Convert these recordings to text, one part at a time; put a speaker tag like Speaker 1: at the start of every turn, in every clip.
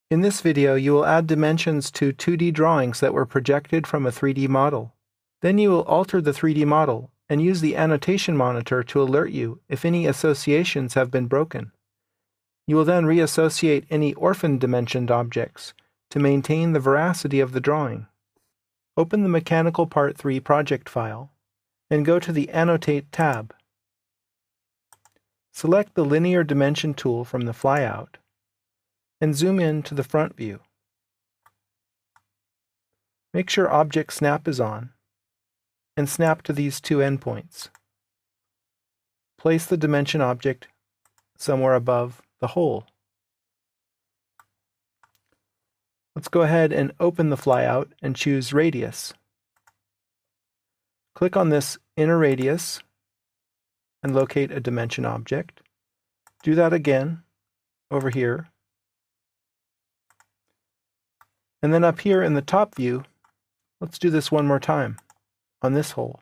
Speaker 1: In this video, you will add dimensions to 2D drawings that were projected from a 3D model. Then you will alter the 3D model and use the annotation monitor to alert you if any associations have been broken. You will then reassociate any orphan dimensioned objects to maintain the veracity of the drawing. Open the Mechanical Part 3 project file and go to the Annotate tab. Select the Linear Dimension tool from the flyout and zoom in to the front view. Make sure Object Snap is on and snap to these two endpoints. Place the dimension object somewhere above the hole. Let's go ahead and open the flyout and choose Radius. Click on this inner radius and locate a dimension object. Do that again over here. And then up here in the top view, let's do this one more time on this hole.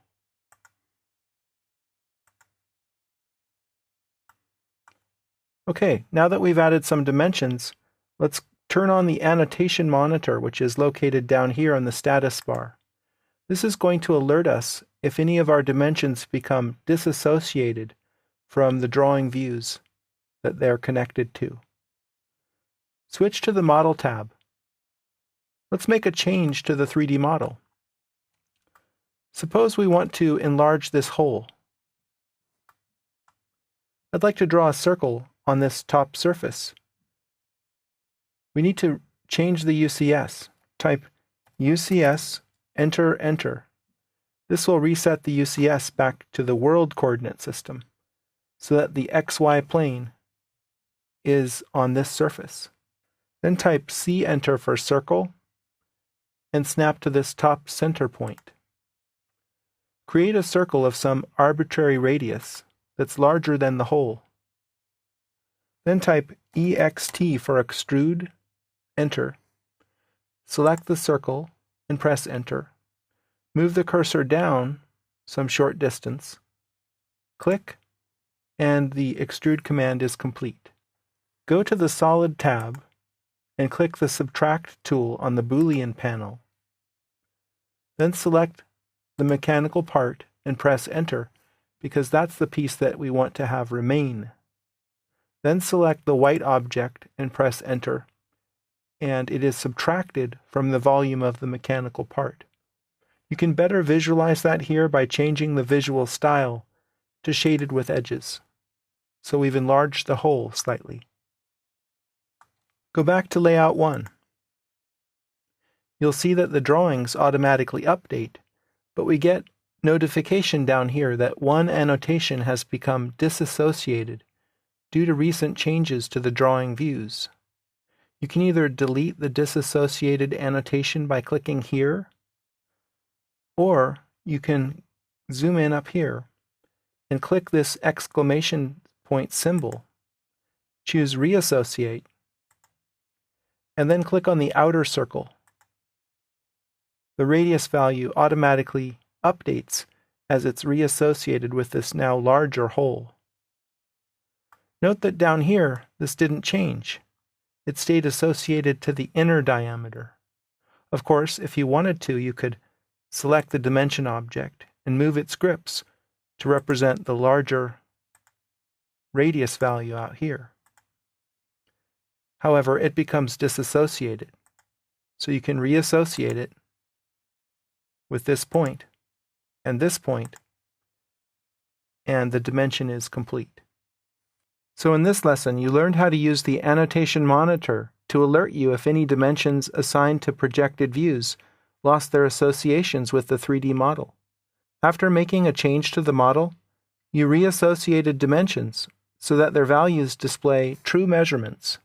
Speaker 1: Okay, now that we've added some dimensions, let's turn on the annotation monitor, which is located down here on the status bar. This is going to alert us if any of our dimensions become disassociated from the drawing views that they're connected to. Switch to the Model tab. Let's make a change to the 3D model. Suppose we want to enlarge this hole. I'd like to draw a circle on this top surface. We need to change the UCS. Type UCS, enter, enter. This will reset the UCS back to the world coordinate system so that the XY plane is on this surface. Then type C, enter for circle, and snap to this top center point. Create a circle of some arbitrary radius that's larger than the hole. Then type EXT for extrude, enter. Select the circle and press enter. Move the cursor down some short distance. Click, and the extrude command is complete. Go to the Solid tab and click the Subtract tool on the Boolean panel. Then select the mechanical part and press enter, because that's the piece that we want to have remain. Then select the white object and press enter, and it is subtracted from the volume of the mechanical part. You can better visualize that here by changing the visual style to shaded with edges. So we've enlarged the hole slightly. Go back to Layout 1. You'll see that the drawings automatically update, but we get notification down here that one annotation has become disassociated due to recent changes to the drawing views. You can either delete the disassociated annotation by clicking here, or you can zoom in up here and click this exclamation point symbol, choose Reassociate, and then click on the outer circle. The radius value automatically updates as it's reassociated with this now larger hole. Note that down here, this didn't change. It stayed associated to the inner diameter. Of course, if you wanted to, you could select the dimension object and move its grips to represent the larger radius value out here. However, it becomes disassociated. So you can reassociate it with this point, and the dimension is complete. So in this lesson, you learned how to use the annotation monitor to alert you if any dimensions assigned to projected views lost their associations with the 3D model. After making a change to the model, you reassociated dimensions so that their values display true measurements.